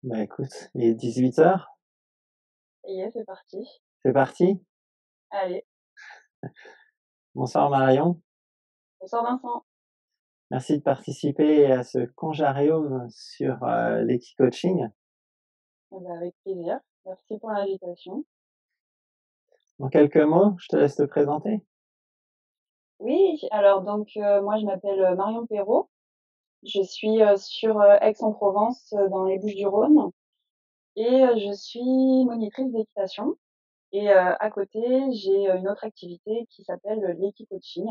Bah, écoute, il est 18 heures. Ça y est, c'est parti. C'est parti? Allez, Bonsoir Marion, bonsoir Vincent. merci de participer à ce conjarium sur, l'equi-coaching. Eh ben, avec plaisir. Merci pour l'invitation. En quelques mots, je te laisse te présenter. Oui, alors donc moi je m'appelle Marion Perrault. Je suis sur Aix-en-Provence, dans les Bouches-du-Rhône, et je suis monitrice d'équitation. Et à côté, j'ai une autre activité qui s'appelle l'equi-coaching,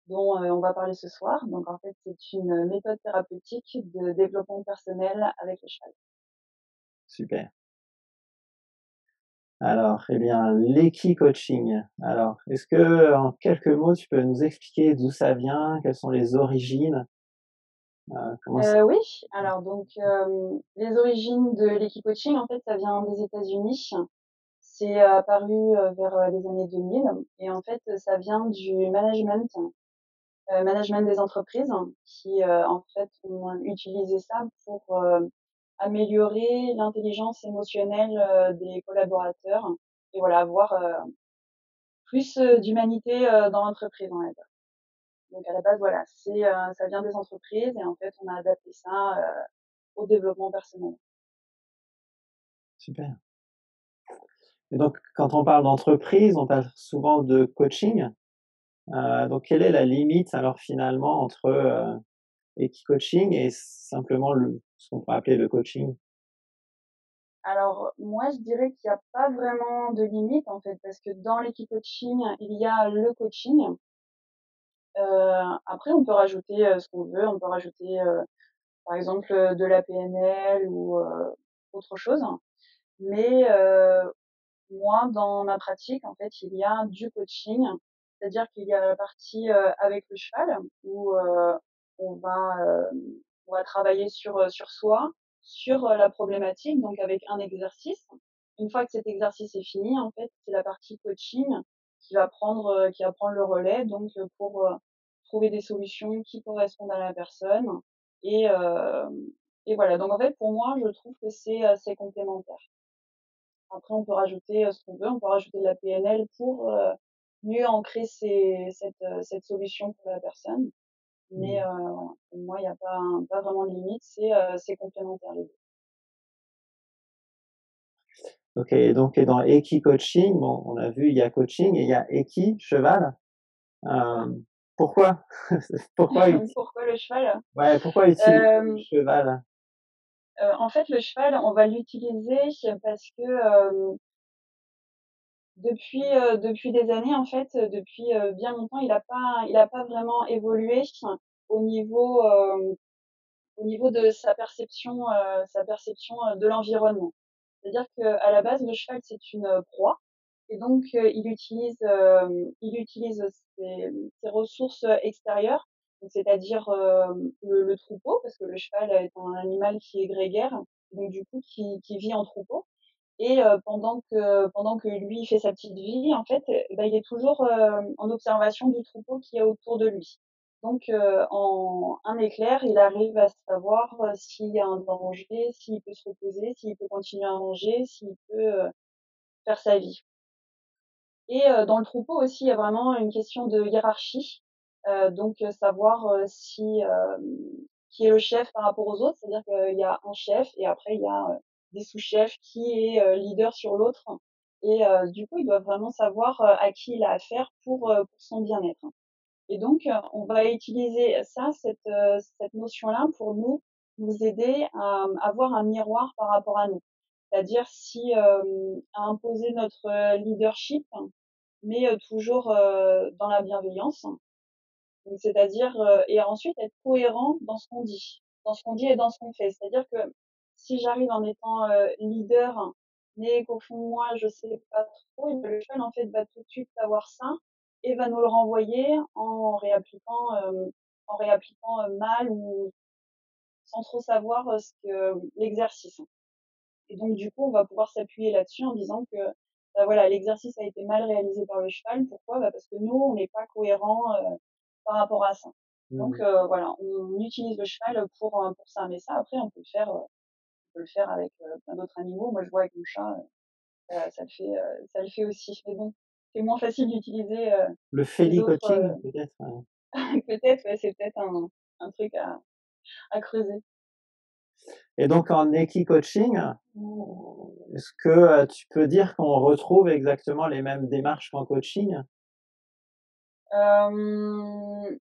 dont on va parler ce soir. Donc en fait, c'est une méthode thérapeutique de développement personnel avec le cheval. Super. Alors, eh bien, l'equi-coaching. Alors, est-ce que, en quelques mots, tu peux nous expliquer d'où ça vient? Quelles sont les origines? Comment ça Oui, alors donc les origines de l'equi-coaching, en fait, ça vient des États-Unis. C'est apparu vers les années 2000, et en fait, ça vient du management des entreprises qui, en fait, ont utilisé ça pour améliorer l'intelligence émotionnelle des collaborateurs, et voilà, avoir plus d'humanité dans l'entreprise, on va dire. Donc à la base, voilà, ça vient des entreprises, et en fait, on a adapté ça au développement personnel. super. Et donc quand on parle d'entreprise, on parle souvent de coaching. Donc quelle est la limite alors finalement entre, equi-coaching et simplement ce qu'on pourrait appeler le coaching? Alors moi, je dirais qu'il y a pas vraiment de limite, en fait, parce que dans l'equi-coaching, il y a le coaching. Après on peut rajouter ce qu'on veut. On peut rajouter par exemple de la PNL ou autre chose. Mais moi, dans ma pratique, en fait, il y a du coaching, c'est-à-dire qu'il y a la partie avec le cheval où on va euh, on va travailler sur soi, sur la problématique, donc avec un exercice. Une fois que cet exercice est fini, en fait, c'est la partie coaching qui va prendre le relais, donc pour trouver des solutions qui correspondent à la personne. Et, euh, et voilà. Donc en fait, pour moi, je trouve que c'est complémentaire. Après, on peut rajouter ce qu'on veut. On peut rajouter de la PNL pour mieux ancrer cette solution pour la personne. Mais Mmh. voilà, pour moi, il n'y a pas vraiment de limite. C'est complémentaire les deux. OK, donc et dans equi-coaching, bon, on a vu, il y a coaching et il y a equi, cheval. Pourquoi? Pourquoi Pourquoi le cheval? ouais, pourquoi utiliser le euh, cheval? En fait, le cheval, on va l'utiliser parce que depuis des années, en fait, depuis bien longtemps, il a pas vraiment évolué au niveau euh, au niveau de sa perception de l'environnement. C'est-à-dire qu'à la base, le cheval, c'est une proie, et donc il utilise ses ressources extérieures, donc c'est-à-dire le troupeau, parce que le cheval est un animal qui est grégaire, donc du coup qui vit en troupeau. Et pendant que lui fait sa petite vie, en fait, bah, il est toujours en observation du troupeau qui est autour de lui. Donc, en un éclair, il arrive à savoir s'il y a un danger, s'il peut se reposer, s'il peut continuer à manger, s'il peut faire sa vie. Et dans le troupeau aussi, il y a vraiment une question de hiérarchie. Donc, savoir qui est le chef par rapport aux autres. C'est-à-dire qu'il y a un chef, et après, il y a des sous-chefs qui est leader sur l'autre. Et du coup, ils doivent vraiment savoir à qui il a affaire pour son bien-être. Et donc, on va utiliser ça, cette notion-là, pour nous aider à avoir un miroir par rapport à nous. C'est-à-dire si à imposer notre leadership, mais toujours dans la bienveillance. Donc, c'est-à-dire et ensuite être cohérent dans ce qu'on dit et dans ce qu'on fait. C'est-à-dire que si j'arrive en étant leader, mais qu'au fond de moi je sais pas trop, et ben, le cheval en fait va tout de suite savoir ça et va nous le renvoyer en réappliquant mal, ou sans trop savoir ce que l'exercice. Et donc, du coup, on va pouvoir s'appuyer là-dessus en disant que, bah, voilà, l'exercice a été mal réalisé par le cheval. Pourquoi? Bah, parce que nous, on n'est pas cohérent par rapport à ça. Donc, Mmh. voilà, on utilise le cheval pour ça. Mais ça, après, on peut le faire peux le faire avec, plein d'autres animaux. Moi, je vois avec mon chat, ça le fait aussi. Mais bon, c'est moins facile d'utiliser, Le les autres, Coaching peut-être, peut-être, ouais, c'est peut-être un truc à creuser. et donc en Coaching, est-ce que, tu peux dire qu'on retrouve exactement les mêmes démarches qu'en coaching? Hem,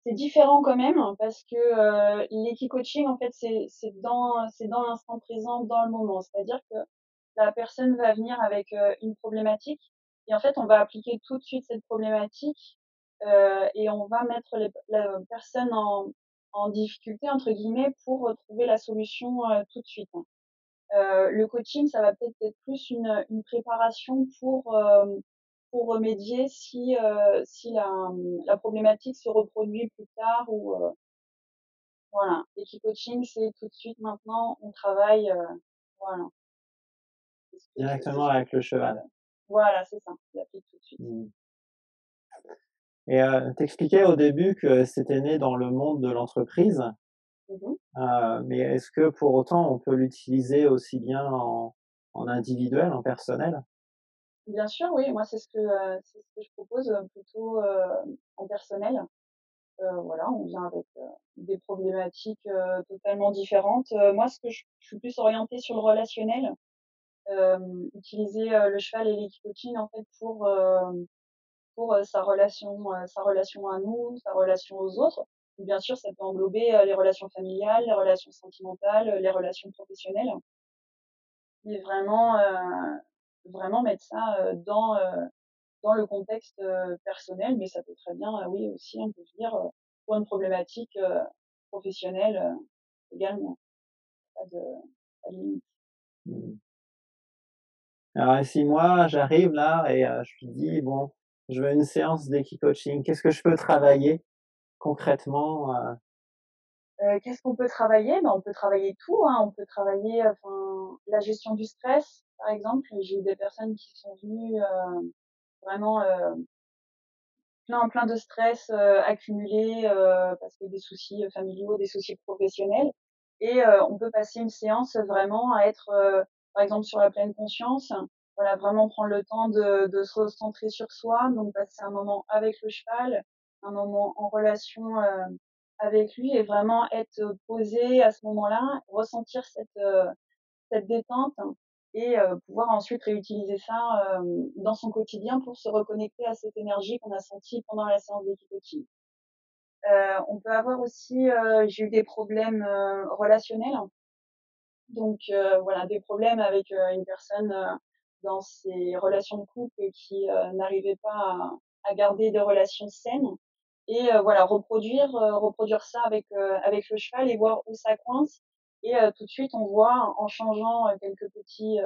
c'est différent quand même parce que, l'equi-coaching en fait c'est dans l'instant présent, dans le moment. C'est-à-dire que la personne va venir avec, une problématique et en fait on va appliquer tout de suite cette problématique, et on va mettre la personne en «difficulté» entre guillemets pour, trouver la solution, tout de suite. Le coaching, ça va peut-être être plus une préparation pour remédier si la problématique se reproduit plus tard ou, voilà. L'equi-coaching, c'est tout de suite maintenant, on travaille, voilà. C'est Directement ce que avec le cheval? voilà, c'est ça, on l'applique tout de suite. Mmh. Et tu au début que c'était né dans le monde de l'entreprise, Mmh. mais est-ce que pour autant on peut l'utiliser aussi bien en individuel, en personnel? Bien sûr, oui, moi, c'est ce que je propose, plutôt, en personnel. Voilà, on vient avec, des problématiques, totalement différentes. Moi, je suis plus orientée sur le relationnel. Utiliser, le cheval et l'équicoaching en fait pour, sa relation à nous, sa relation aux autres. Bien sûr, ça peut englober, les relations familiales, les relations sentimentales, les relations professionnelles. Mais vraiment mettre ça, dans le contexte, personnel, mais ça peut très bien, oui aussi on peut se dire, pour une problématique, professionnelle, également. Pas de pas de limite. Mmh. Alors et si moi j'arrive là et je lui dis: «Bon, je veux une séance Coaching, qu'est-ce que je peux travailler concrètement?» Qu'est-ce qu'on peut travailler? Ben, on peut travailler tout, hein. On peut travailler, enfin, la gestion du stress, par exemple. J'ai eu des personnes qui sont venues, vraiment, plein de stress, accumulé, parce que des soucis, familiaux, des soucis professionnels et on peut passer une séance vraiment à être, par exemple sur la pleine conscience. Voilà, vraiment prendre le temps de se recentrer sur soi, donc passer un moment avec le cheval, un moment en relation, avec lui et vraiment être, posé à ce moment-là, ressentir cette détente et pouvoir ensuite réutiliser ça, dans son quotidien pour se reconnecter à cette énergie qu'on a sentie pendant la séance d'équipe-coaching. On peut avoir aussi, j'ai eu des problèmes, relationnels, donc voilà, des problèmes avec, une personne, dans ses relations de couple qui, n'arrivait pas à garder des relations saines et voilà, reproduire ça avec le cheval et voir où ça coince et tout de suite on voit en changeant, quelques petites,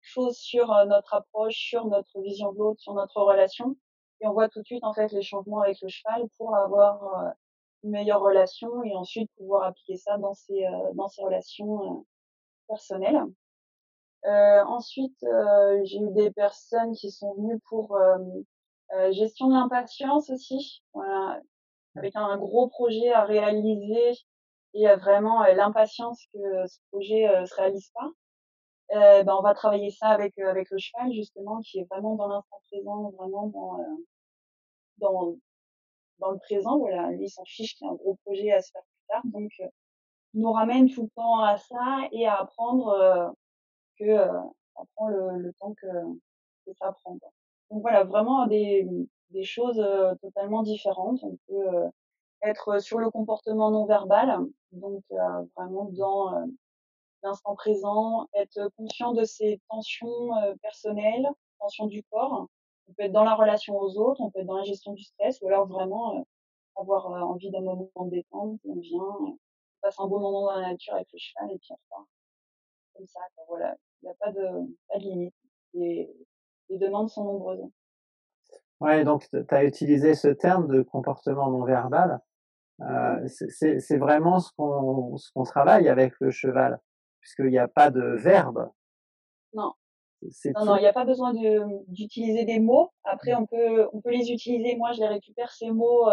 choses sur, notre approche, sur notre vision de l'autre, sur notre relation et on voit tout de suite en fait les changements avec le cheval pour avoir, une meilleure relation et ensuite pouvoir appliquer ça dans ses relations, personnelles. Ensuite, j'ai eu des personnes qui sont venues pour, gestion de l'impatience aussi, voilà, avec un gros projet à réaliser et vraiment, l'impatience que ce projet, se réalise pas. Ben, on va travailler ça avec le cheval justement qui est vraiment dans l'instant présent, vraiment dans dans le présent, voilà. Lui, il s'en fiche qu'il y a un gros projet à se faire plus tard, donc il nous ramène tout le temps à ça et à apprendre, que, ça prend le temps que ça prend, quoi. Donc voilà, vraiment des choses, totalement différentes. On peut, être sur le comportement non verbal, donc vraiment dans, l'instant présent, être conscient de ses tensions, personnelles, tensions du corps. On peut être dans la relation aux autres, on peut être dans la gestion du stress ou alors vraiment, avoir, envie d'un moment de détente, on vient, on passe un bon moment dans la nature avec le cheval et puis on repart comme ça, quoi, voilà. Il y a pas de limite. Les les demandes sont nombreuses. Ouais, donc tu as utilisé ce terme de comportement non verbal. Mmh. C'est vraiment ce qu'on travaille avec le cheval, puisqu'il y a pas de verbe, Non, c'est non, tout. il y a pas besoin d'utiliser des mots. Après on peut les utiliser. Moi, je les récupère ces mots,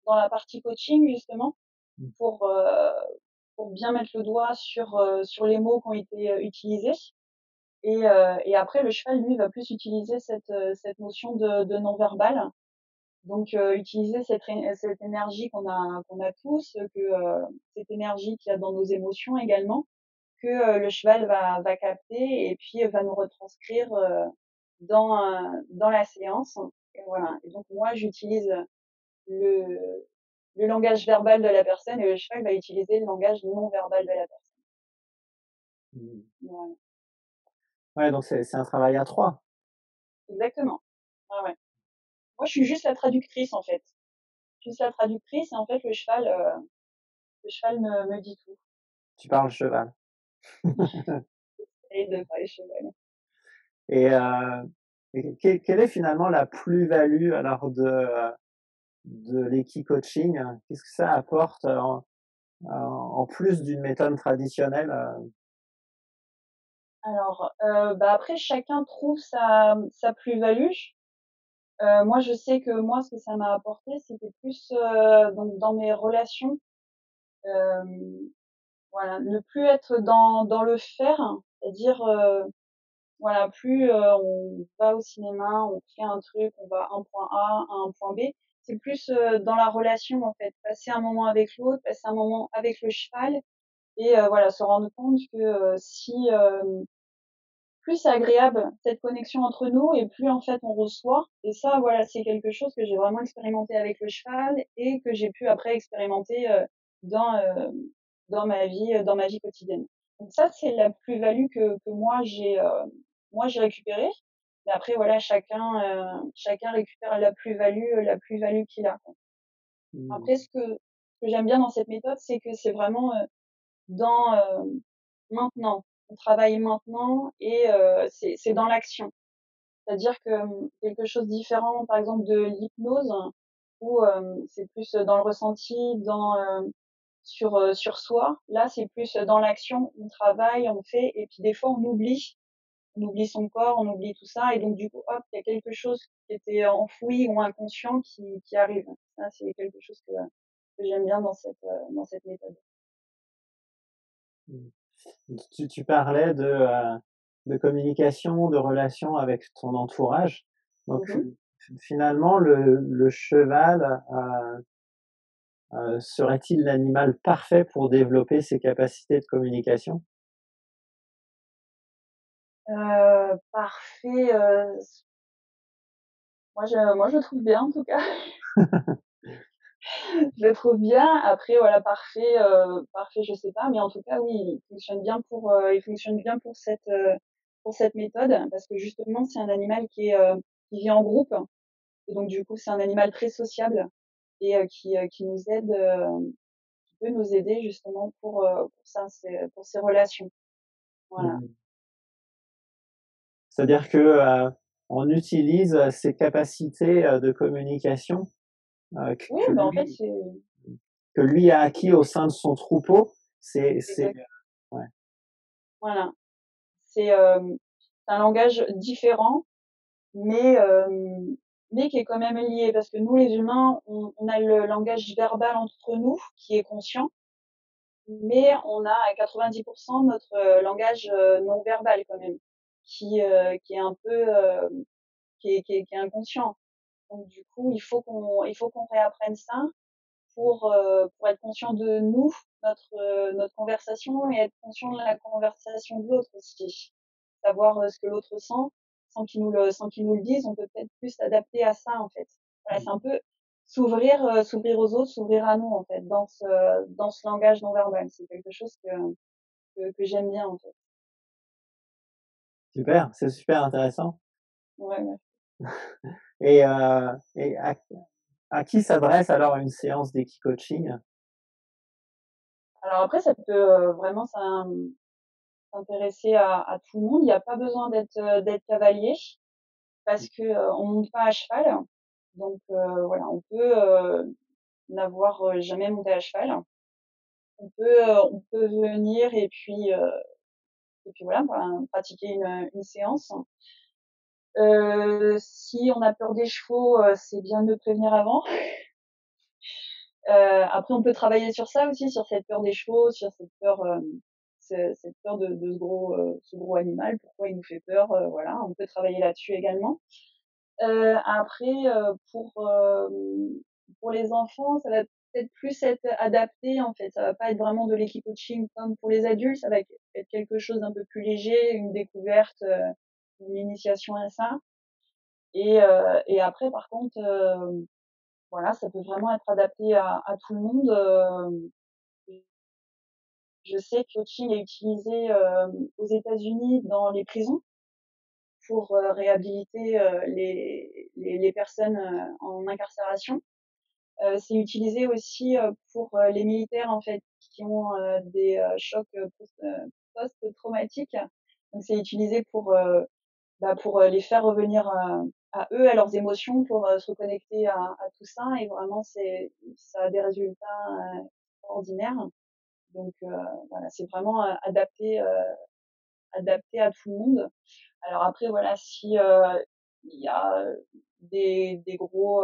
dans la partie coaching justement Mmh. pour, pour bien mettre le doigt sur les mots qui ont été utilisés. Et après, le cheval, lui, va plus utiliser cette notion de non-verbal. Donc, utiliser cette énergie qu'on a tous, cette énergie qu'il y a dans nos émotions également, que le cheval va capter et puis va nous retranscrire dans la séance. Et voilà. Et donc moi, j'utilise le, le langage verbal de la personne et le cheval va utiliser le langage non verbal de la personne. Mmh. Voilà. Ouais, donc c'est un travail à 3. Exactement. Ouais, ouais. Moi, je suis juste la traductrice en fait. Juste la traductrice et en fait, le cheval me dit tout. Tu parles cheval. Et de parler cheval. Et quelle est finalement la plus-value alors de l'equi-coaching? Qu'est-ce que ça apporte en plus d'une méthode traditionnelle? Alors, bah, après chacun trouve sa plus-value. Moi, je sais que moi, ce que ça m'a apporté, c'était plus, donc dans mes relations, hem, voilà, ne plus être dans le faire, c'est-à-dire, voilà, plus, on va au cinéma, on fait un truc, on va un point A à un point B. C'est plus, dans la relation, en fait. Passer un moment avec l'autre, passer un moment avec le cheval et voilà, se rendre compte que, si, plus c'est agréable cette connexion entre nous et plus en fait on reçoit. Et ça, voilà, c'est quelque chose que j'ai vraiment expérimenté avec le cheval et que j'ai pu après expérimenter dans euh, dans ma vie quotidienne. Donc ça, c'est la plus-value que moi j'ai récupérée. Mais après voilà, chacun récupère la plus-value qu'il a, quoi. Mmh. Après, ce que j'aime bien dans cette méthode, c'est que c'est vraiment dans maintenant. On travaille maintenant et c'est dans l'action. C'est-à-dire que, quelque chose de différent, par exemple, de l'hypnose où, c'est plus, dans le ressenti, sur soi. Là, c'est plus, dans l'action. On travaille, on fait et puis des fois on oublie. On oublie son corps, on oublie tout ça et donc du coup, hop, il y a quelque chose qui était enfoui ou inconscient qui arrive. Ça, c'est quelque chose que j'aime bien dans cette méthode. Mmh. Tu parlais de communication, de relation avec ton entourage. Donc, Mmh. finalement, le cheval, serait-il l'animal parfait pour développer ses capacités de communication? Parfait, moi je le trouve bien en tout cas. Je le trouve bien. Après voilà, parfait je sais pas, mais en tout cas oui, il fonctionne bien pour cette méthode parce que justement c'est un animal qui vit en groupe et donc du coup c'est un animal très sociable et qui nous aide, qui peut nous aider justement pour ça, c'est pour ces relations. Voilà. Mmh. C'est-à-dire que, on utilise, ses capacités, de communication, q Oui, bah, en fait c'est que lui a acquis au sein de son troupeau. C'est exact, ouais. voilà. C'est un langage différent. Mais, qui est quand même lié parce que nous les humains, on a le langage verbal entre nous qui est conscient, mais on a à 90 notre, langage, non verbal quand même, qui est un peu, qui est inconscient. Donc du coup, il faut qu'on réapprenne ça pour être conscient de nous, notre conversation et être conscient de la conversation de l'autre aussi. Savoir, ce que l'autre sent, sans qu'il nous le dise, on peut peut-être plus s'adapter à ça, en fait. Voilà, c'est un peu s'ouvrir aux autres, s'ouvrir à nous, en fait, dans ce langage non verbal. C'est quelque chose que j'aime bien, en fait. Super, c'est super intéressant. Ouais, ouais. Et à qui s'adresse alors une séance d'équicoaching? Alors après, ça peut, vraiment s'intéresser à tout le monde. Il y a pas besoin d'être cavalier parce que, on monte pas à cheval. Donc voilà, on peut, n'avoir, jamais monté à cheval. On peut venir et puis voilà, ben, pratiquer une séance. Si on a peur des chevaux, c'est bien de le prévenir avant. Après on peut travailler sur ça aussi, sur cette peur des chevaux, sur cette peur, cette peur de ce gros animal, pourquoi il nous fait peur, voilà, on peut travailler là-dessus également. Après, pour les enfants, ça va peut-être plus être adapté, en fait. Ça va pas être vraiment de l'équi-coaching comme pour les adultes, ça va être quelque chose d'un peu plus léger, une découverte, une initiation à ça. Et après, par contre, voilà, ça peut vraiment être adapté à tout le monde. Je sais que le coaching est utilisé aux États-Unis dans les prisons pour réhabiliter les personnes en incarcération. C'est utilisé aussi pour les militaires en fait qui ont des chocs post-traumatiques. Donc c'est utilisé pour les faire revenir à eux, à leurs émotions, pour se reconnecter à tout ça. Et vraiment, ça a des résultats extraordinaires. Donc voilà, c'est vraiment adapté à tout le monde. Alors après, voilà, si il y a des gros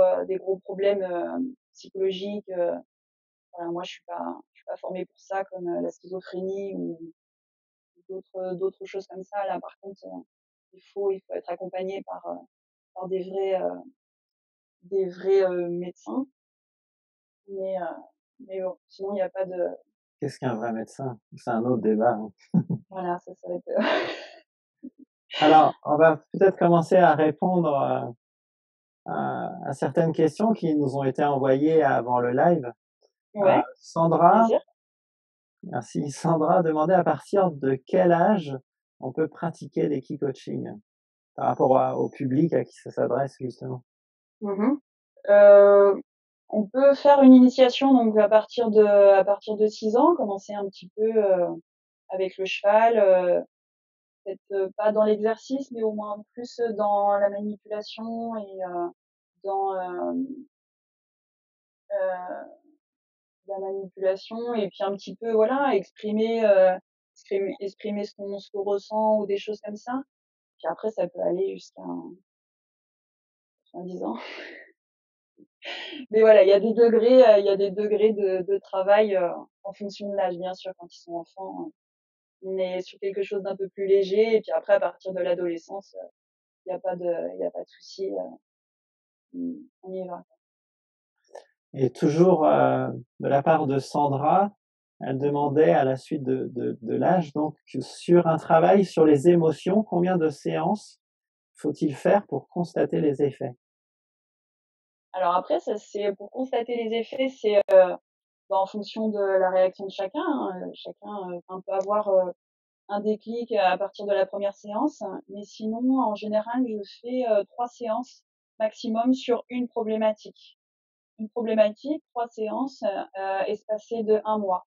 problèmes psychologiques, voilà, moi je suis pas formée pour ça, comme la schizophrénie ou d'autres choses comme ça. Là, par contre, il faut être accompagné par des vrais médecins. Mais, bon, sinon il n'y a pas de, Qu'est-ce qu'un vrai médecin? C'est un autre débat, hein. voilà, ça va être, Alors, on va peut-être commencer à répondre, à certaines questions qui nous ont été envoyées avant le live. ouais, Sandra, plaisir. merci. Sandra demandait à partir de quel âge on peut pratiquer l'equi-coaching? Par rapport au public à qui ça s'adresse justement. Mmh. On peut faire une initiation donc à partir de 6 ans, commencer un petit peu, avec le cheval, peut-être, pas dans l'exercice, mais au moins plus dans la manipulation et dans, la manipulation et puis un petit peu, voilà, exprimer ce qu'on ressent ou des choses comme ça. Puis après ça peut aller jusqu'à 10 ans. Mais voilà, il y a des degrés de travail, en fonction de l'âge, bien sûr, quand ils sont enfants, on est sur quelque chose d'un peu plus léger et puis après à partir de l'adolescence, il y a pas de souci, on y va. Et toujours, de la part de Sandra, elle demandait à la suite de l'âge donc sur un travail sur les émotions, combien de séances faut-il faire pour constater les effets? Alors après ça c'est pour constater les effets, c'est, bah, en fonction de la réaction de chacun, hein, chacun, enfin peut avoir, un déclic à partir de la première séance, mais sinon en général je fais, 3 séances maximum sur une problématique. Une problématique, 3 séances, espacées de 1 mois.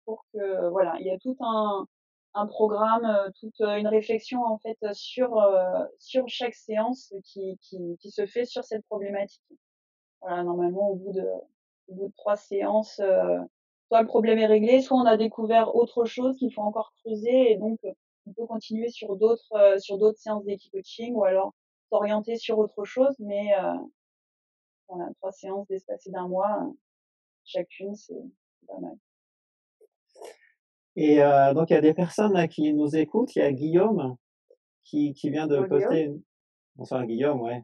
Pour que voilà, il y a tout un programme, toute, une réflexion en fait, sur chaque séance qui se fait sur cette problématique. Voilà, normalement au bout de 3 séances, soit le problème est réglé, soit on a découvert autre chose qu'il faut encore creuser et donc, on peut continuer sur d'autres séances d'equi-coaching ou alors s'orienter sur autre chose, mais, voilà, 3 séances d'espacées d'1 mois, chacune, c'est pas mal. Et donc il y a des personnes là qui nous écoutent. Il y a Guillaume qui vient de Bonjour Guillaume. poster une bonsoir Guillaume, ouais.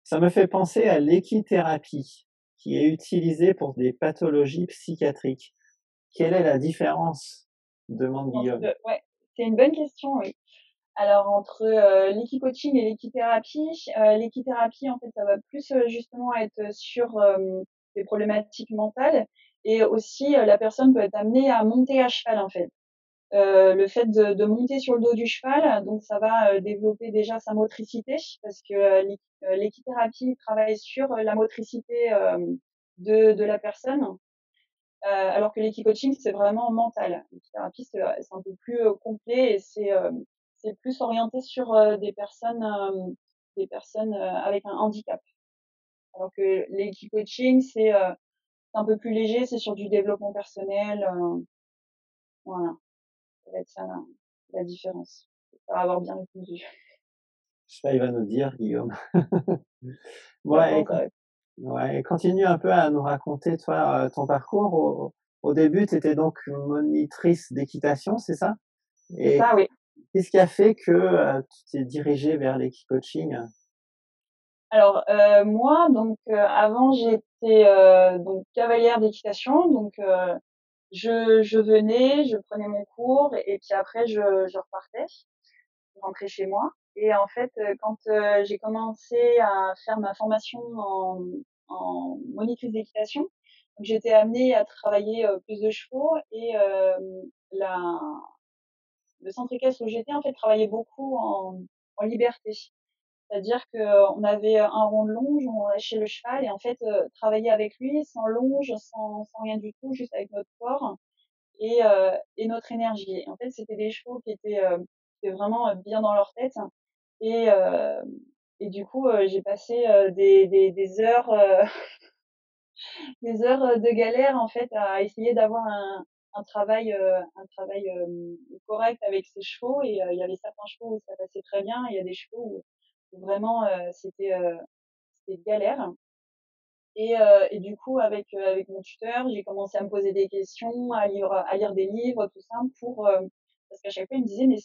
Ça me fait penser à l'équithérapie qui est utilisée pour des pathologies psychiatriques. Quelle est la différence? Demande Guillaume. Ouais, c'est une bonne question, oui. Alors entre, l'équi-coaching et l'équithérapie, en fait, ça va plus, justement être sur, des problématiques mentales et aussi, la personne peut être amenée à monter à cheval, en fait. Le fait de monter sur le dos du cheval, donc ça va, développer déjà sa motricité parce que, l'équithérapie travaille sur, la motricité, de la personne. Alors que l'équi-coaching, c'est vraiment mental. L'équi-thérapie, c'est un peu plus, complet et c'est plus orienté sur, des personnes, avec un handicap. Alors que l'équi-coaching, c'est un peu plus léger, c'est sur du développement personnel, voilà, ça va être ça la différence. J'espère avoir bien répondu. Je sais pas, il va nous dire Guillaume. Je Ouais, pense, écoute, ouais. Ouais, et continue un peu à nous raconter, toi, ton parcours. Au début, tu étais donc monitrice d'équitation, c'est ça? C'est Et ça, oui. qu'est-ce qui a fait que, tu t'es dirigée vers l'équicoaching? Alors, moi donc, avant j'étais, donc cavalière d'équitation, donc, je venais, je prenais mon cours et puis après je repartais, je rentrais chez moi et en fait, quand, j'ai commencé à faire ma formation en monitrice d'équitation, donc j'étais amenée à travailler, plus de chevaux et la le centre équestre où j'étais en fait travaillait beaucoup en liberté. C'est-à-dire qu'on avait un rond de longe, on lâchait le cheval et en fait, travailler avec lui sans longe, sans rien du tout, juste avec notre corps et notre énergie. Et en fait, c'était des chevaux qui étaient vraiment, bien dans leur tête et heu et du coup, j'ai passé, des heures, des heures, de galère en fait à essayer d'avoir un travail, correct avec ces chevaux et il y avait certains chevaux où ça passait très bien et il y a des chevaux où vraiment, c'était galère et du coup avec mon tuteur, j'ai commencé à me poser des questions, à lire des livres, tout ça pour, parce qu'à chaque fois il me disait: «Mais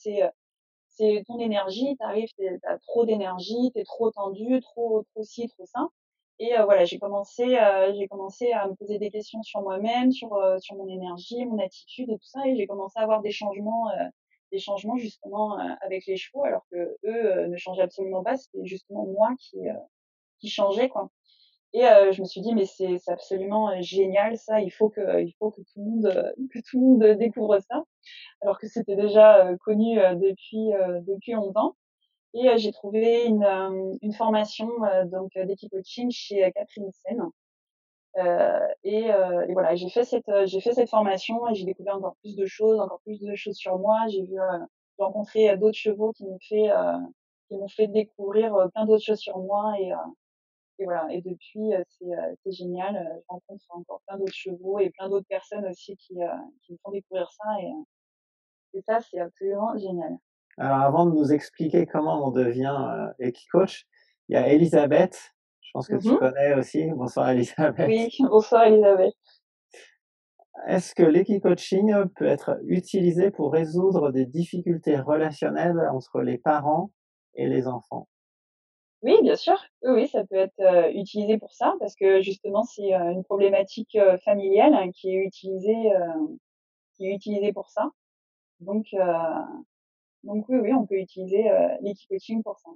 c'est ton énergie, t'arrives, t'as trop d'énergie, t'es trop tendu, trop ci, trop ça». Et voilà, j'ai commencé à me poser des questions sur moi-même, sur mon énergie, mon attitude et tout ça et j'ai commencé à avoir des changements justement, avec les chevaux alors qu'eux, ne changeaient absolument pas. C'était justement moi qui changeais, quoi. Et je me suis dit: «Mais c'est absolument, génial ça, il faut que tout le monde, que tout le monde, découvre ça». Alors que c'était déjà, connu, depuis longtemps et j'ai trouvé une formation, donc d'Equicoaching chez, Catherine Sen, et voilà, j'ai fait cette formation et j'ai découvert encore plus de choses sur moi. J'ai rencontré, d'autres chevaux qui m'ont fait découvrir, plein d'autres choses sur moi et voilà et depuis, c'est génial, je rencontre encore plein d'autres chevaux et plein d'autres personnes aussi qui me font découvrir ça et ça, c'est absolument génial. Alors avant de nous expliquer comment on devient, équicoach, il y a Elisabeth, je pense que tu Mmh. connais aussi. Bonsoir Elisabeth. Oui, bonsoir Elisabeth. Est-ce que l'équicoaching peut être utilisé pour résoudre des difficultés relationnelles entre les parents et les enfants? Oui, bien sûr. Oui, oui, ça peut être, utilisé pour ça parce que justement c'est, une problématique, familiale hein, qui est utilisée pour ça. Donc heu, donc oui, oui, on peut utiliser, l'equicoaching pour ça.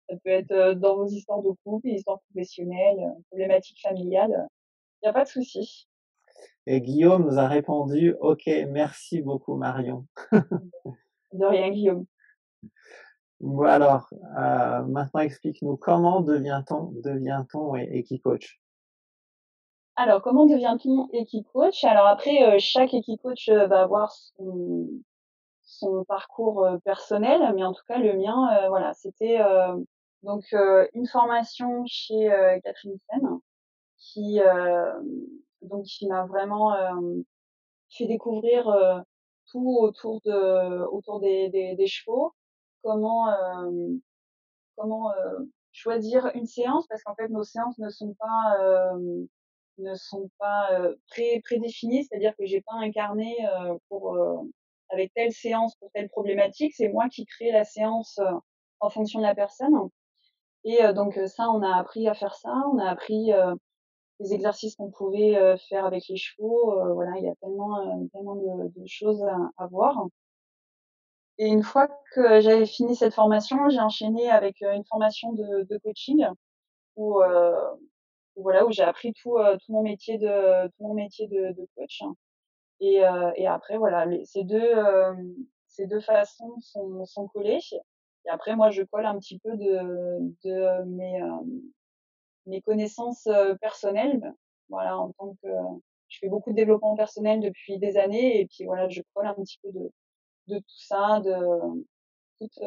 Ça peut être, dans vos histoires de couple, histoires professionnelles, problématiques familiales, il y a pas de souci. Et Guillaume nous a répondu: «OK, merci beaucoup Marion». De rien Guillaume. Bon alors, maintenant explique-nous comment devient-on équicoach? Alors comment devient-on équicoach? Alors après, chaque équicoach, va avoir son parcours, personnel, mais en tout cas le mien, voilà, c'était, donc une formation chez, Catherine Sen qui, donc qui m'a vraiment, fait découvrir, tout autour des chevaux. Comment, comment, choisir une séance parce qu'en fait nos séances ne sont pas, prédéfinies. C'est-à-dire que j'ai pas un carnet, avec telle séance pour telle problématique. C'est moi qui crée la séance, en fonction de la personne et donc ça, on a appris à faire ça. On a appris, les exercices qu'on pouvait, faire avec les chevaux, voilà, il y a tellement de choses à voir et une fois que j'avais fini cette formation, j'ai enchaîné avec, une formation de coaching où, voilà, où j'ai appris tout mon métier de coach et après voilà, ces 2 façons sont collées et après moi je colle un petit peu de mes connaissances, personnelles. Voilà, en tant que je fais beaucoup de développement personnel depuis des années et puis voilà, je colle un petit peu de tout ça, de toutes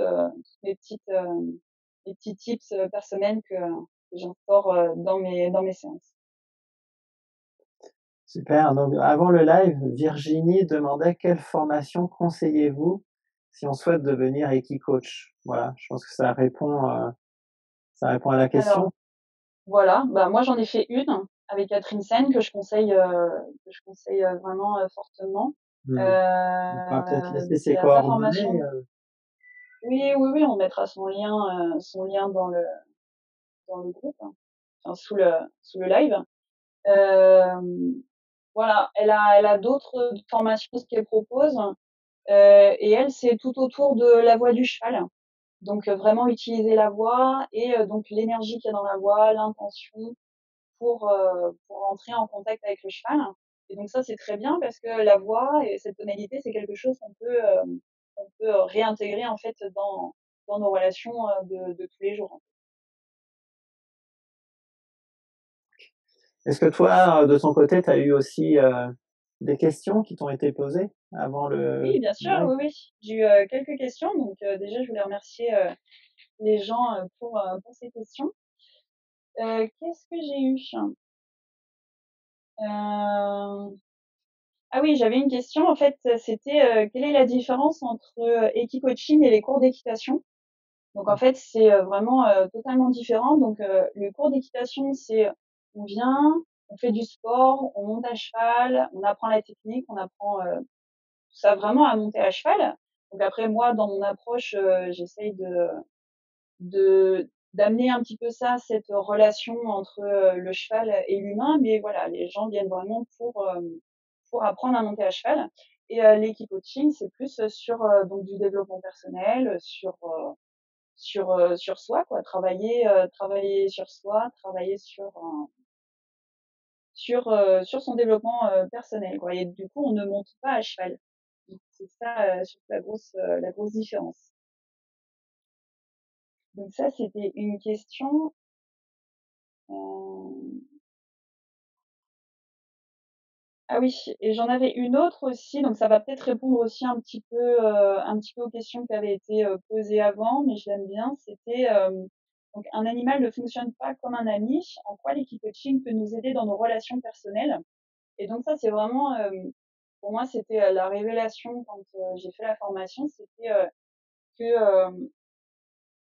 mes petits tips, personnels que j'instaure, dans mes séances. Super, donc avant le live, Virginie demandait: «Quelle formation conseillez-vous si on souhaite devenir équicoach?» Voilà, je pense que ça répond à la Alors question. Voilà, bah, moi j'en ai fait une avec Catherine Sen que je conseille, vraiment, fortement. Mmh. On pourra peut-être laisser C'est ses la coordonnées, formation. Oui, oui, oui, on mettra son lien dans le groupe, hein, enfin sous le live. Hem, voilà, elle a d'autres formations ce qu'elle propose, et elle, c'est tout autour de la voix du cheval. Donc vraiment utiliser la voix et donc l'énergie qu'il y a dans la voix, l'intention pour entrer en contact avec le cheval. Et donc ça, c'est très bien parce que la voix et cette tonalité, c'est quelque chose qu'on peut réintégrer en fait dans nos relations de tous les jours, en fait. est-ce que toi, de ton côté, tu as eu aussi, des questions qui t'ont été posées avant Oui, bien sûr, live? oui, oui. J'ai eu quelques questions, donc déjà, je voulais remercier les gens pour ces questions. Qu'est-ce que j'ai eu? Euh, Ah oui, j'avais une question, en fait, c'était quelle est la différence entre équicoaching et les cours d'équitation? Donc en fait, c'est vraiment totalement différent. Donc le cours d'équitation, c'est on vient, on fait du sport, on monte à cheval, on apprend la technique, on apprend tout ça vraiment à monter à cheval. Donc après, moi, dans mon approche, j'essaye de d'amener un petit peu ça, cette relation entre le cheval et l'humain. Mais voilà, les gens viennent vraiment pour apprendre à monter à cheval. Et l'équicoaching, c'est plus sur donc du développement personnel, sur soi, quoi. Travailler sur soi, travailler sur son développement personnel, quoi. Et du coup, on ne monte pas à cheval. Donc c'est ça surtout la grosse différence. Donc ça, c'était une question. Euh, Ah oui, et j'en avais une autre aussi, donc ça va peut-être répondre aussi un petit peu aux questions qui avaient été posées avant, mais je l'aime bien. C'était donc un animal ne fonctionne pas comme un ami. En quoi l'équicoaching peut nous aider dans nos relations personnelles? Et donc ça, c'est vraiment pour moi, c'était la révélation quand j'ai fait la formation, c'était que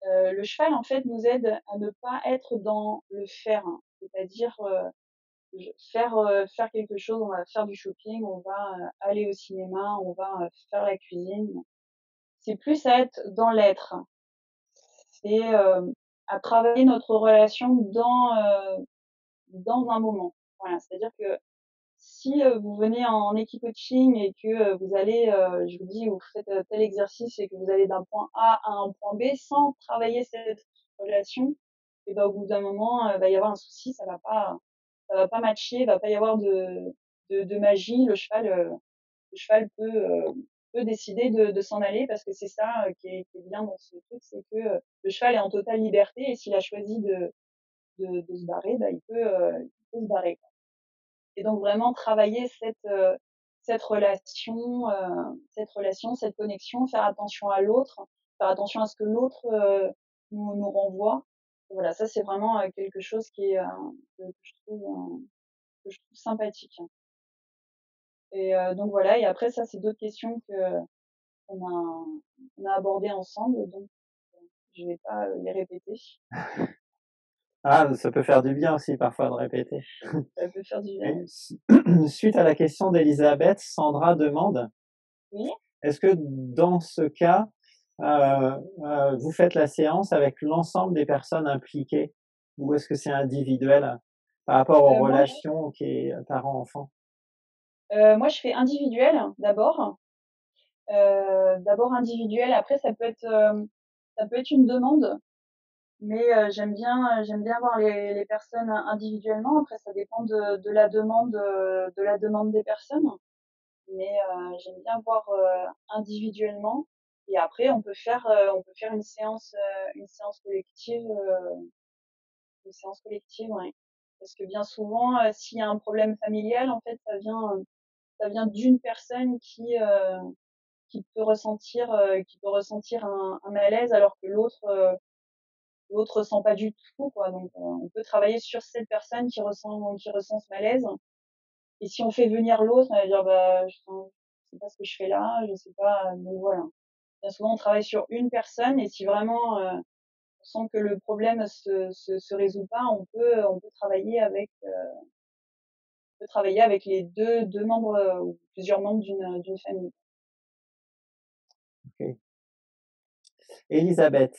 le cheval en fait nous aide à ne pas être dans le faire, hein. C'est-à-dire faire quelque chose, on va faire du shopping, on va aller au cinéma, on va faire la cuisine. C'est plus à être dans l'être. C'est à travailler notre relation dans un moment. Voilà, c'est-à-dire que si vous venez en équipe-coaching et que vous allez, je vous dis, vous faites tel exercice et que vous allez d'un point A à un point B sans travailler cette relation, et ben au bout d'un moment, va y avoir un souci, ça va pas matcher, il va pas y avoir de magie. Le cheval peut décider de s'en aller parce que c'est ça qui est bien dans ce truc, c'est que le cheval est en totale liberté et s'il a choisi de se barrer, bah, il peut se barrer, quoi. Et donc vraiment travailler cette relation, cette connexion, faire attention à l'autre, faire attention à ce que l'autre nous renvoie. Voilà, ça c'est vraiment quelque chose qui est que je trouve sympathique. Et donc voilà. Et après ça, c'est d'autres questions que qu'on a on a abordées ensemble, donc je vais pas les répéter. Ah, ça peut faire du bien aussi parfois de répéter. Ça peut faire du bien. Et suite à la question d'Elisabeth, Sandra demande: Oui. «Est-ce que dans ce cas, vous faites la séance avec l'ensemble des personnes impliquées ou est-ce que c'est individuel par rapport aux Moi relations qui est parent-enfant?» moi je fais individuel d'abord. D'abord individuel, après ça peut être une demande, mais j'aime bien voir les personnes individuellement. Après ça dépend de la demande des personnes, mais j'aime bien voir individuellement. Et après on peut faire une séance collective, ouais. Parce que bien souvent, s'il y a un problème familial, en fait, ça vient d'une personne qui peut ressentir un malaise alors que l'autre ressent pas du tout, quoi. Donc on peut travailler sur cette personne qui ressent ce malaise. Et si on fait venir l'autre, elle va dire bah je sais pas ce que je fais là, je sais pas. Donc voilà. Bien souvent on travaille sur une personne et si vraiment sent que le problème se résout pas, on peut travailler avec, les deux membres, ou plusieurs membres d'une famille. OK. Elisabeth,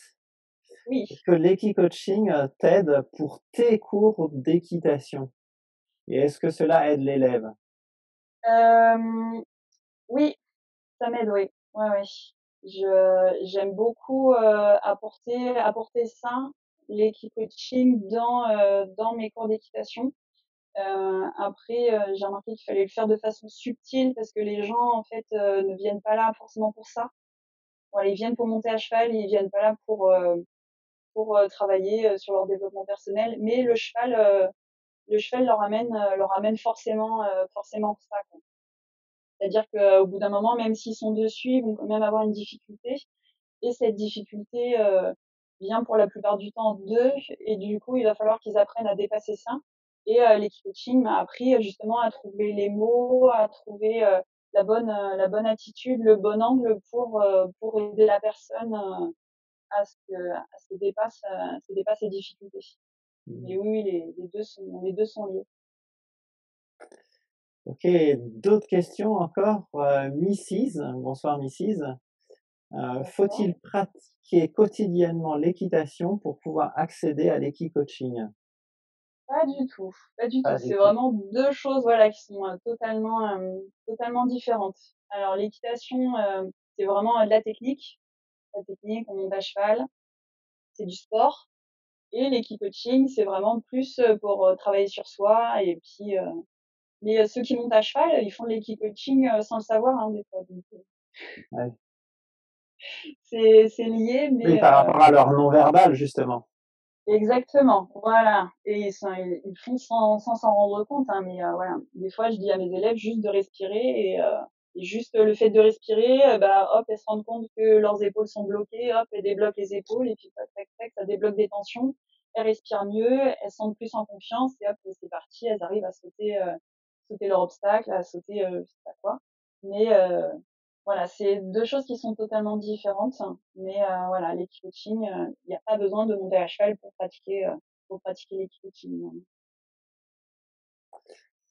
Oui. est-ce que l'équicoaching, t'aide pour tes cours d'équitation? Et est-ce que cela aide l'élève? Hem, oui, ça m'aide, oui. Ouais, ouais. J'aime beaucoup, apporter ça, l'équicoaching dans mes cours d'équitation. Après, j'ai remarqué qu'il fallait le faire de façon subtile parce que les gens, en fait, ne viennent pas là forcément pour ça. Voilà, ils viennent pour monter à cheval, ils viennent pas là pour travailler, sur leur développement personnel. Mais le cheval leur amène forcément ça, quoi. C'est-à-dire qu'au bout d'un moment, même s'ils sont dessus, ils vont quand même avoir une difficulté et cette difficulté, vient pour la plupart du temps d'eux et du coup, il va falloir qu'ils apprennent à dépasser ça et l'équicoaching m'a appris, justement à trouver les mots, à trouver, la bonne attitude, le bon angle pour aider la personne, à ce qu'elle dépasse ses difficultés. Mmh. Et oui, oui, les deux sont liés. OK, d'autres questions encore? Mrs, bonsoir Mrs. D'accord. Faut-il pratiquer quotidiennement l'équitation pour pouvoir accéder à l'équicoaching? Pas du tout, pas du tout. Pas du C'est tout. vraiment 2 choses, voilà, qui sont, totalement différentes. Alors l'équitation, c'est vraiment, de la technique, on monte à cheval, c'est du sport et l'équicoaching, c'est vraiment plus, pour, travailler sur soi et puis, mais, ceux qui montent à cheval, ils font de l'équicoaching, sans le savoir, hein, des fois, donc, Ouais. c'est lié, Oui, mais, par rapport à leur non-verbal justement. exactement, voilà et ils font sans s'en rendre compte, hein, mais voilà. Des fois, je dis à mes élèves juste de respirer et juste le fait de respirer, bah, hop, elles se rendent compte que leurs épaules sont bloquées, hop, elles débloquent les épaules et puis tac, tac, tac, ça débloque des tensions. Elles respirent mieux, elles se sentent plus en confiance et hop, c'est parti, elles arrivent à sauter leur obstacle, à sauter, je sais pas quoi. Mais voilà, c'est 2 choses qui sont totalement différentes, mais voilà, l'équicoaching, il y a pas besoin de monter à cheval pour pratiquer l'équicoaching, non.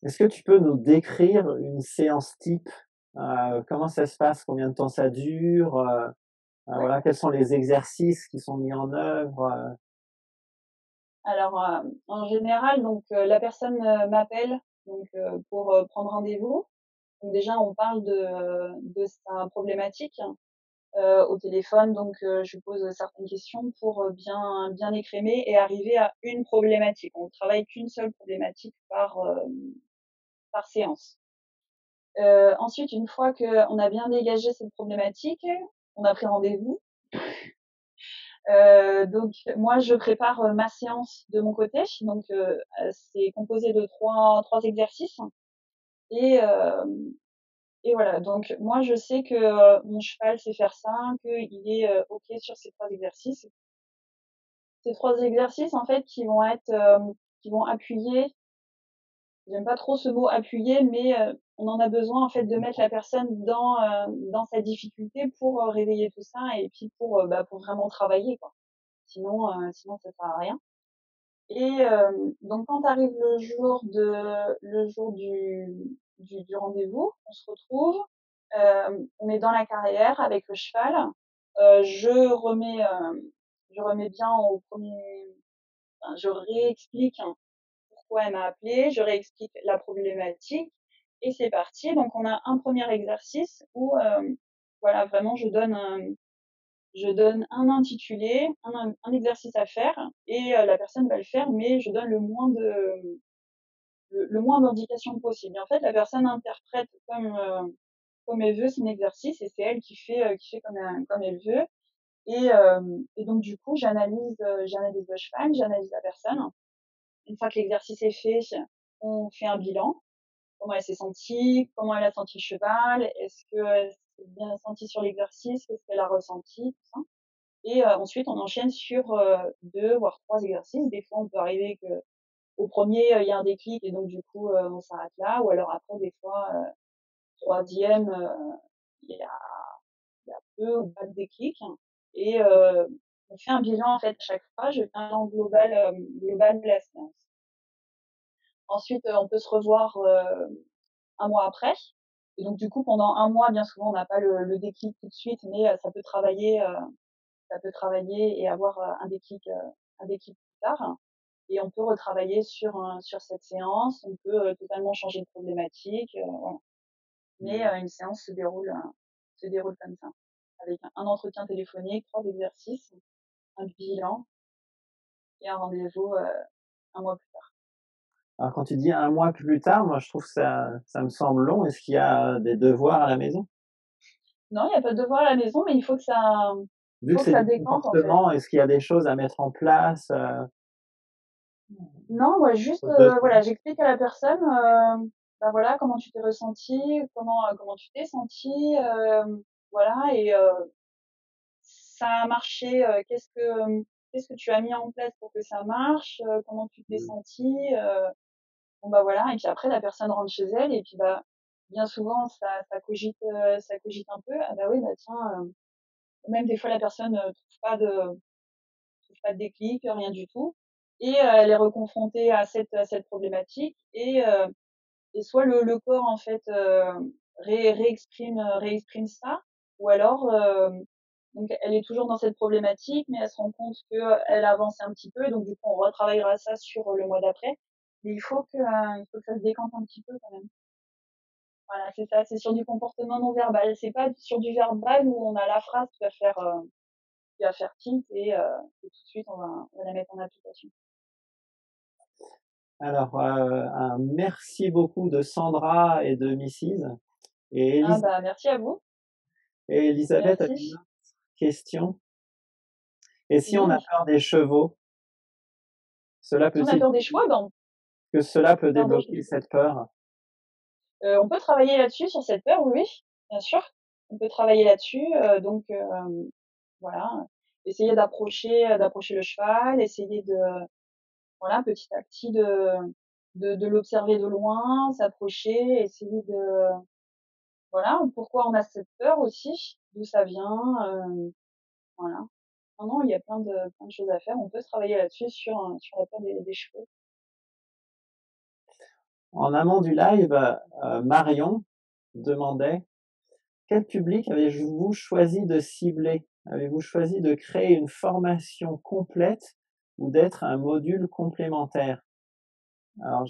Est-ce que tu peux nous décrire une séance type? Comment ça se passe? Combien de temps ça dure? Ouais. Voilà, quels sont les exercices qui sont mis en œuvre? Alors, en général, donc la personne, m'appelle donc pour, prendre rendez-vous. Donc déjà, on parle de sa problématique, au téléphone, donc je lui pose certaines questions pour, bien écrémer et arriver à une problématique. On travaille qu'une seule problématique par séance. Ensuite, une fois qu'on a bien dégagé cette problématique, on a pris rendez-vous. Donc moi, je prépare, ma séance de mon côté. Donc c'est composé de trois exercices et hem et voilà. Donc moi, je sais que, mon cheval sait faire ça, qu'il est, OK sur ces 3 exercices. Ces 3 exercices, en fait, qui vont appuyer. J'aime pas trop ce mot appuyer, mais on en a besoin en fait de mettre la personne dans sa difficulté pour, réveiller tout ça et puis pour vraiment travailler, quoi. Sinon ça sert à rien et donc quand arrive le jour du rendez-vous, on se retrouve, on est dans la carrière avec le cheval. Je remets bien au premier, enfin, je réexplique pourquoi elle m'a appelé, je réexplique la problématique et c'est parti. Donc on a un premier exercice où, voilà, vraiment je donne un intitulé, un exercice à faire et la personne va le faire, mais je donne le moins d'indications possible et en fait, la personne interprète comme elle veut son exercice et c'est elle qui fait comme elle veut et donc du coup, j'analyse le cheval, j'analyse la personne. Une fois que l'exercice est fait, on fait un bilan. Comment elle s'est sentie, comment elle a senti le cheval, est-ce qu'elle s'est bien sentie sur l'exercice, qu'est-ce qu'elle a ressenti, tout ça. Et ensuite on enchaîne sur, 2 voire 3 exercices. Des fois on peut arriver qu'au premier il y a un déclic et donc du coup, on s'arrête là ou alors après des fois, 3e, il y a peu ou pas de déclic et On fait un bilan en fait à chaque fois, je fais un bilan global de la séance. Ensuite, on peut se revoir, 1 mois après et donc du coup pendant 1 mois, bien souvent on n'a pas le déclic tout de suite, mais ça peut travailler et avoir, un déclic plus tard et on peut retravailler sur cette séance. On peut, totalement changer de problématique, voilà. Mais, Mmh. une séance se déroule comme ça, avec un entretien téléphonique, 3 exercices, un bilan et un rendez-vous, 1 mois plus tard. Alors quand tu dis 1 mois plus tard, moi je trouve que ça me semble long. Est-ce qu'il y a, des devoirs à la maison? Non, il y a pas de devoir à la maison, mais Vu que faut que c'est ça du décante en fait. comportement, est-ce qu'il y a des choses à mettre en place, Non, moi juste, aux 2 voilà, séances? j'explique à la personne, bah, voilà, comment tu t'es ressentie, comment tu t'es sentie, voilà et ça a marché, qu'est-ce que tu as mis en place pour que ça marche, comment tu t'es Mmh. sentie, bon, bah, voilà et puis après la personne rentre chez elle et puis, bah, bien souvent ça cogite un peu: «Ah bah, oui, bah, tiens», même des fois la personne, trouve pas de déclic, rien du tout et elle est reconfrontée à cette problématique et soit le corps en fait, réexprime ça ou alors, donc elle est toujours dans cette problématique, mais elle se rend compte qu'elle avance un petit peu et donc du coup on retravaillera ça sur le mois d'après. Mais il faut que ça se décante un petit peu quand même. Voilà, c'est ça, c'est sur du comportement non verbal. C'est pas sur du verbal où on a la phrase qui va faire tilt et tout de suite on va la mettre en application. Alors, un merci beaucoup de Sandra et de Mrs. et Ah bah, merci à vous. Elisabeth avait une Merci. autre question. Et si on a Oui, peur des chevaux, cela si on a peut-il peur des chevaux, ben, que cela peut pardon, je débloquer cette peur? on peut travailler là-dessus, sur cette peur, oui, oui, bien sûr. On peut travailler là-dessus, donc voilà, d'approcher le cheval, essayer de voilà, petit à petit de l'observer de loin, s'approcher, essayer de voilà, pourquoi on a cette peur aussi, d'où ça vient, voilà. Non, non, il y a plein de choses à faire. On peut se travailler là-dessus sur la peur des chevaux. En amont du live, Marion demandait: «Quel public avez-vous choisi de cibler? Avez-vous choisi de créer une formation complète ou d'être un module complémentaire?» Alors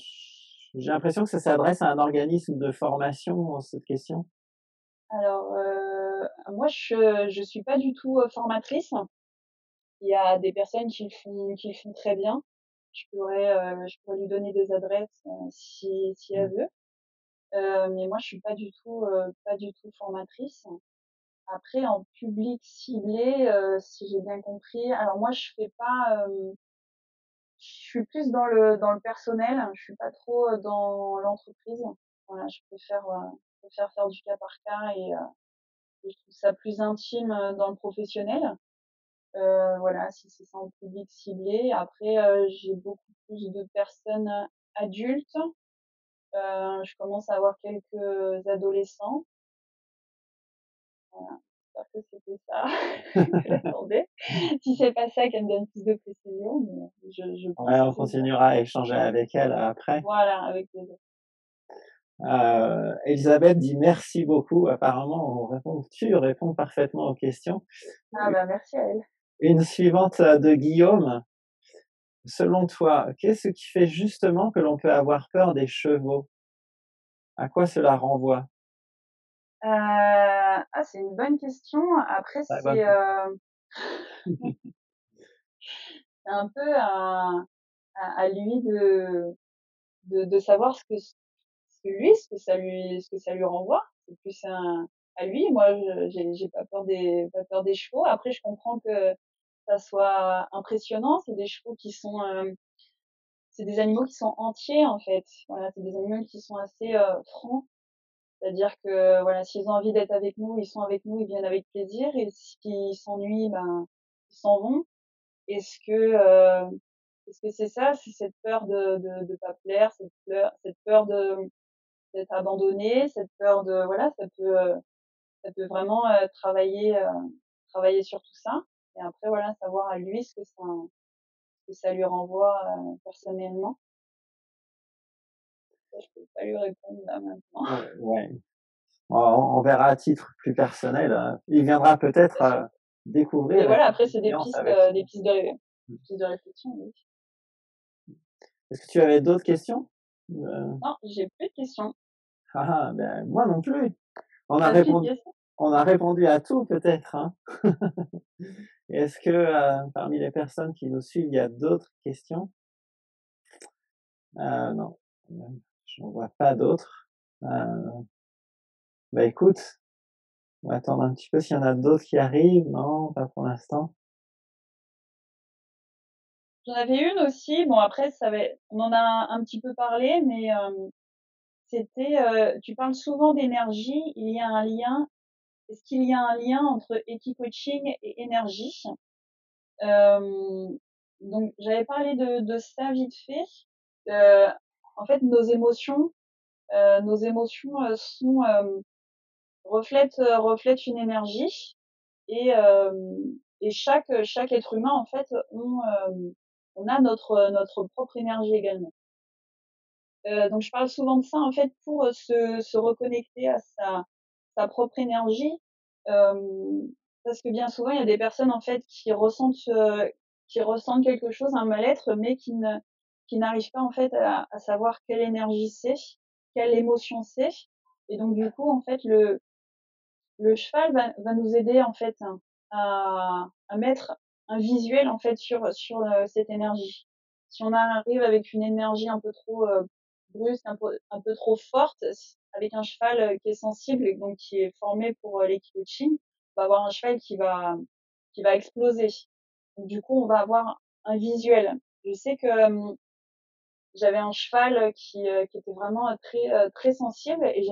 j'ai l'impression que ça s'adresse à un organisme de formation, cette question? Alors, moi je suis pas du tout, formatrice. Il y a des personnes qui le font très bien. Je pourrais lui donner des adresses, si elle Mmh. veut. Mais moi je suis pas du tout formatrice. Après en public ciblé, si j'ai bien compris, alors moi je fais pas, je suis plus dans le personnel, je suis pas trop, dans l'entreprise. Voilà, je préfère faire du cas par cas et je trouve ça plus intime, dans le professionnel. Voilà, si c'est ça en public ciblé. Après, j'ai beaucoup plus de personnes, adultes. Je commence à avoir quelques adolescents. Voilà, j'espère que c'était ça que j'attendais. Si c'est pas ça, qu'elle me donne plus de précisions, mais je Ouais, pense que on c'est ça. continuera à échanger avec elle après. Voilà, avec plaisir. Elisabeth dit: «Merci beaucoup». Apparemment, tu réponds parfaitement aux questions. Ah bah, merci à elle. Une suivante, de Guillaume: «Selon toi, qu'est-ce qui fait justement que l'on peut avoir peur des chevaux? À quoi cela renvoie?» C'est une bonne question. Après Très bonne question. c'est un peu à lui de savoir ce que ça lui renvoie. C'est plus à lui. Moi, j'ai pas peur des chevaux. Après, je comprends que ça soit impressionnant. C'est des animaux qui sont entiers, en fait. Voilà, c'est des animaux qui sont assez, francs. C'est-à-dire que, voilà, s'ils ont envie d'être avec nous, ils sont avec nous, ils viennent avec plaisir et s'ils s'ennuient, ben, ils s'en vont. Est-ce que, est-ce que c'est ça? C'est cette peur de pas plaire, cette peur d'être abandonné, cette peur de voilà, ça peut vraiment, travailler sur tout ça. Et après, voilà, savoir à lui ce que ça lui renvoie, personnellement. Ça, je peux pas lui répondre là maintenant. Ouais. On verra à titre plus personnel, il viendra peut-être, Bien sûr. Mais découvrir voilà, après c'est l'expérience avec des toi. Mmh. pistes de réflexion, oui. Est-ce que tu avais d'autres questions? Non, j'ai plus de questions. Ben, moi non plus. On a Tu plus de répondu questions? on a répondu à tout peut-être, hein? Est-ce que, parmi les personnes qui nous suivent, il y a d'autres questions? Non, j'en vois pas d'autres. Bah, écoute, on va attendre un petit peu s'il y en a d'autres qui arrivent. Non, pas pour l'instant. J'en avais une aussi, bon après on en a un petit peu parlé, mais c'était, tu parles souvent d'énergie, il y a un lien est-ce qu'il y a un lien entre Equi-coaching et énergie? Hem, donc j'avais parlé de ça vite fait. Heu, En fait, nos émotions, reflètent une énergie et chaque être humain, en fait, on a notre propre énergie également. Donc je parle souvent de ça, en fait, pour, se reconnecter à sa propre énergie, hem, parce que bien souvent, il y a des personnes, en fait, qui ressentent quelque chose, un mal-être, mais qui n'arrivent pas, en fait, à savoir quelle énergie c'est, quelle émotion c'est et donc du coup, en fait, le cheval va nous aider, en fait, hein, à mettre un visuel, en fait, sur cette énergie. Si on arrive avec une énergie un peu trop, brusque, un peu trop forte, avec un cheval, qui est sensible et donc qui est formé pour, l'équicoaching, on va avoir un cheval qui va exploser. Donc du coup, on va avoir un visuel. Je sais que, j'avais un cheval, qui était vraiment, très sensible et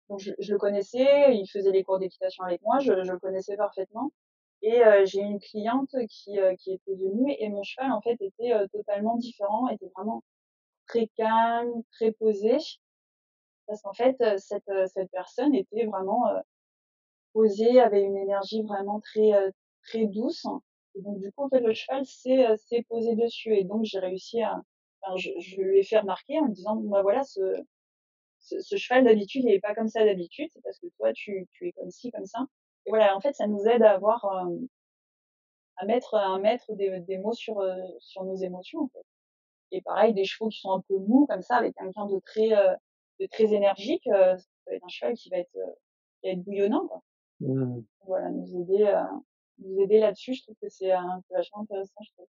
donc je le connaissais, il faisait les cours d'équitation avec moi, je le connaissais parfaitement et j'ai une cliente qui était venue et mon cheval, en fait, était, totalement différent, était vraiment très calme, très posé parce qu'en fait, cette personne était vraiment, posée, avait une énergie vraiment très douce et donc du coup, en fait, le cheval s'est posé dessus et donc j'ai réussi à enfin, je lui ai fait remarquer en lui disant: «Bon, bah, voilà, ce cheval d'habitude, il est pas comme ça d'habitude, c'est parce que toi tu es comme ci, comme ça. Et voilà, en fait, ça nous aide à avoir, à mettre des mots sur nos émotions, en fait. Et pareil, des chevaux qui sont un peu mous comme ça, avec quelqu'un de très énergique, ça va être un cheval qui va être bouillonnant, quoi. Mmh. Voilà, nous aider là-dessus, je trouve que c'est vachement intéressant, je trouve.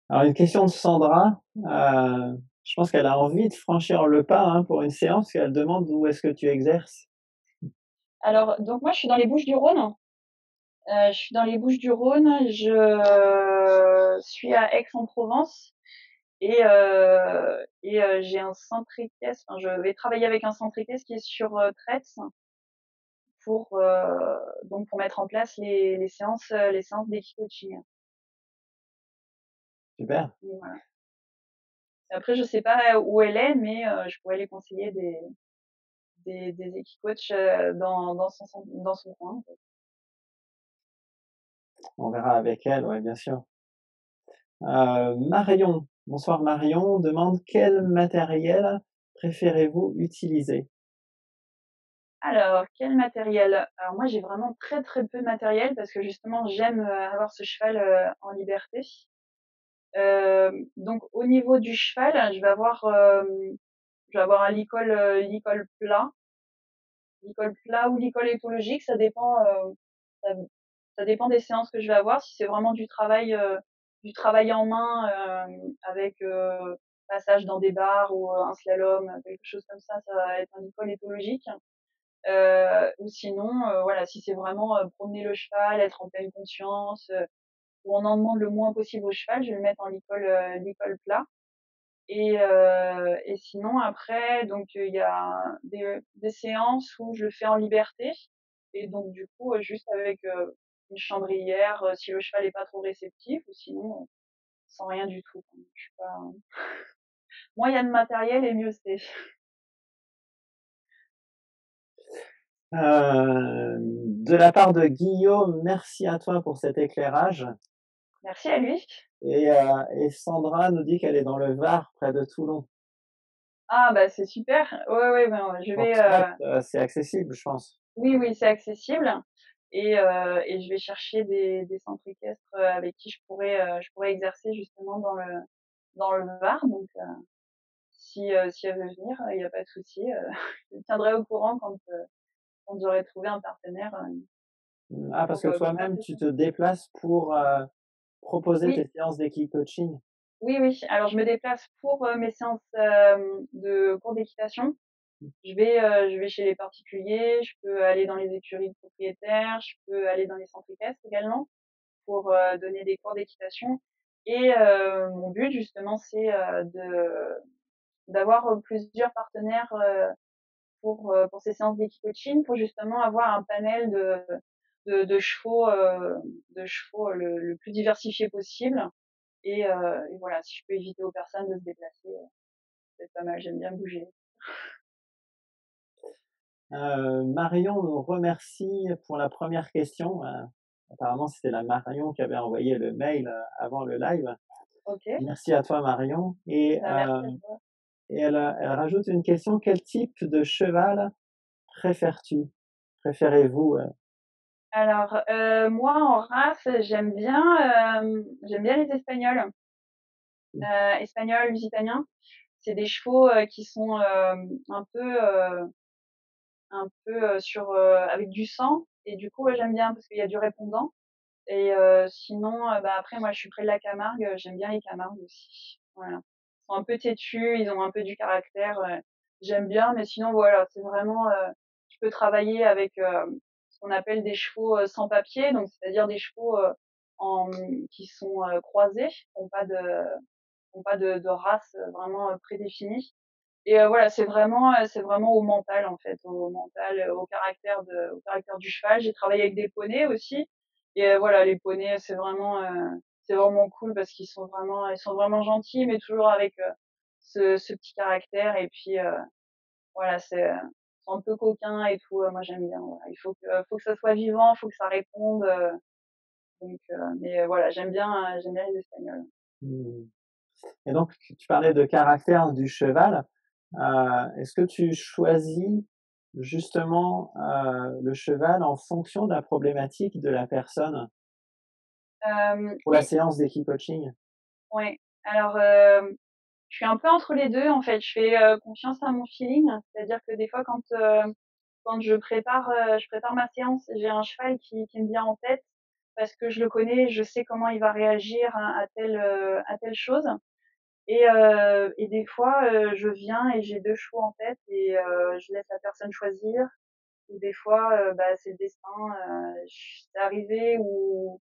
Alors une question de Sandra, je pense qu'elle a envie de franchir le pas, hein, pour une séance et elle demande où est-ce que tu exerces? Alors donc moi, je suis dans les Bouches-du-Rhône. Je suis dans les Bouches-du-Rhône, je suis à Aix-en-Provence. J'ai un centre équestre, enfin, je vais travailler avec un centre équestre qui est sur, Traits pour mettre en place les séances d'équicoaching. Super. Donc voilà. Après je sais pas où elle est, mais je pourrais lui conseiller des équicoachs, dans son coin, en fait. On verra avec elle, ouais, bien sûr. Marion, bonsoir Marion, demande: «Quel matériel préférez-vous utiliser?» Alors, quel matériel? Alors moi, j'ai vraiment très, très peu de matériel parce que justement j'aime, avoir ce cheval, en liberté. Donc au niveau du cheval, je vais avoir un licol plat ou licol éthologique, ça ça dépend des séances que je vais avoir. Si c'est vraiment du travail en main, avec, passage dans des barres ou, un slalom, quelque chose comme ça va être un licol éthologique. Ou sinon, voilà, si c'est vraiment, promener le cheval, être en pleine conscience, où on en demande le moins possible au cheval, je vais le mettre en licol plat. Et sinon après donc il y a des séances où je le fais en liberté et donc du coup, juste avec, une chambrière, si le cheval est pas trop réceptif ou sinon, sans rien du tout, quoi. Je suis pas moins il y a de matériel et mieux c'est. De la part de Guillaume, merci à toi pour cet éclairage Merci à lui. et Sandra nous dit qu'elle est dans le Var, près de Toulon. Ah bah, c'est super. Ouais, ouais, ben, je Pour vais, toi, c'est accessible, je pense. oui, oui, c'est accessible et je vais chercher des centres équestres, avec qui je pourrais exercer justement dans le Var donc si elle veut venir, il y a pas de souci, je te tiendrai au courant quand j'aurai trouvé un partenaire, Ah, parce que pour faire toi-même, ces tu séances. te déplaces pour, proposer Oui, tes séances d'équipe-coaching? oui, oui. Alors je me déplace pour, mes séances, de cours d'équitation. Je vais chez les particuliers, je peux aller dans les écuries de propriétaires, je peux aller dans les centres équestres également pour, donner des cours d'équitation et mon but justement c'est, de d'avoir, plusieurs partenaires, pour ces séances d'équipe-coaching pour justement avoir un panel de chevaux, le plus diversifié possible et voilà, si je peux éviter aux personnes de se déplacer, c'est pas mal, j'aime bien bouger. Marion nous remercie pour la première question. Apparemment, c'était la Marion qui avait envoyé le mail, avant le live. OK, Merci à toi Marion bah, merci à toi. et elle rajoute une question: «Quel type de cheval préfères-tu? Préférez-vous?» Alors, moi en race, j'aime bien les espagnols, espagnols, lusitaniens. C'est des chevaux, qui sont, sur, avec du sang et du coup, ouais, j'aime bien parce qu'il y a du répondant et sinon, bah, après moi je suis près de la Camargue, j'aime bien les Camargues aussi. Voilà. Ils sont un peu têtus, ils ont un peu du caractère, j'aime bien, mais sinon voilà, c'est vraiment, je peux travailler avec, ce qu'on appelle des chevaux, sans papier, donc c'est-à-dire des chevaux, qui sont, croisés, qui ont pas de race, vraiment, prédéfinie et voilà, c'est vraiment au mental, en fait, au mental, au caractère du cheval. J'ai travaillé avec des poneys aussi et voilà, les poneys, c'est vraiment cool parce ils sont vraiment gentils, mais toujours avec, ce petit caractère et puis, voilà, ils sont un peu coquins et tout, moi j'aime bien, voilà. Faut que ça soit vivant, faut que ça réponde, mais voilà, j'aime bien les espagnols. Mmh. Et donc tu parlais de caractère du cheval. Est-ce que tu choisis justement, le cheval en fonction de la problématique de la personne pour la Oui, séance d'équipe coaching? ouais. Alors, je suis un peu entre les 2 en fait. Je fais, confiance à mon feeling. C'est-à-dire que des fois quand je prépare ma séance, j'ai un cheval qui me vient en tête parce que je le connais, je sais comment il va réagir à telle chose et des fois, je viens et j'ai 2 chevaux en tête et je laisse la personne choisir ou des fois, bah, c'est le destin, c'est arrivé où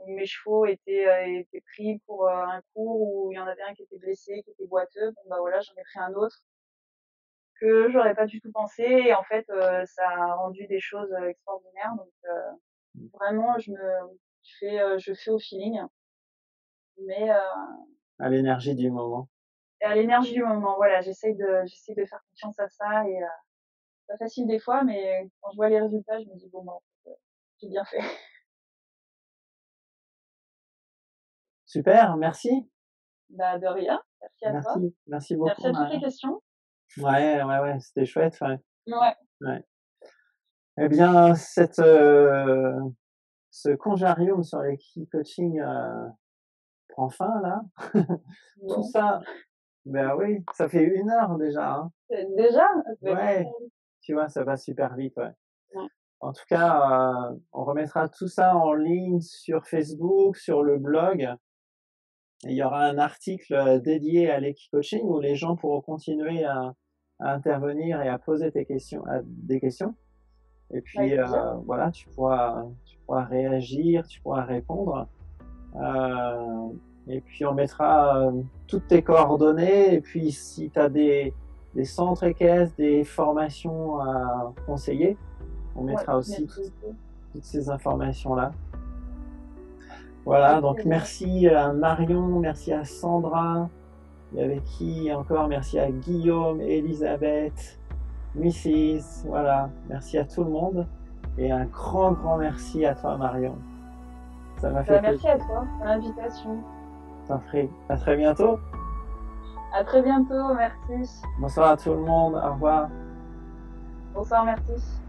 mes chevaux étaient pris pour, un cours où il y en avait un qui était blessé, qui était boiteux. Bon, bah, voilà, j'en ai pris un autre que j'aurais pas du tout pensé et en fait, ça a rendu des choses, extraordinaires donc vraiment je fais au feeling mais À l'énergie du moment? à l'énergie du moment, voilà, j'essaie de faire confiance à ça et pas facile des fois mais quand je vois les résultats, je me dis: «Bon, bah, en fait, j'ai bien fait». Super, merci. Bah, de rien, merci à toi. Merci Merci beaucoup à toutes les Marion. questions. Ouais, ouais, ouais, c'était chouette, ouais, Ouais, ouais. Eh bien, ce conjarium sur l'equicoaching, prend fin là. Tout bon, ça, ben oui, ça fait 1 heure déjà, hein. déjà? Ça fait vraiment Ouais, super vite. tu vois, ça va super vite, ouais. Ouais, En tout cas, on remettra tout ça en ligne sur Facebook, sur le blog et il y aura un article, dédié à l'equicoaching où les gens pourront continuer à intervenir et à poser des questions et puis, avec plaisir. voilà, tu pourras réagir, tu pourras répondre, et puis on mettra, toutes tes coordonnées et puis si tu as des centres équestres, des formations à conseiller, on Ouais, mettra aussi merci beaucoup. toutes ces informations-là. Voilà, Avec donc plaisir. merci à Marion, merci à Sandra, et avec qui encore? Merci à Guillaume, Elisabeth, Mrs. Voilà. Merci à tout le monde et un grand, grand merci à toi, Marion. Ça m'a fait Bah, plaisir. merci à toi pour l'invitation. T'en prie. À très bientôt. À très bientôt, merci. Bonsoir à tout le monde. Au revoir. Bonsoir, merci.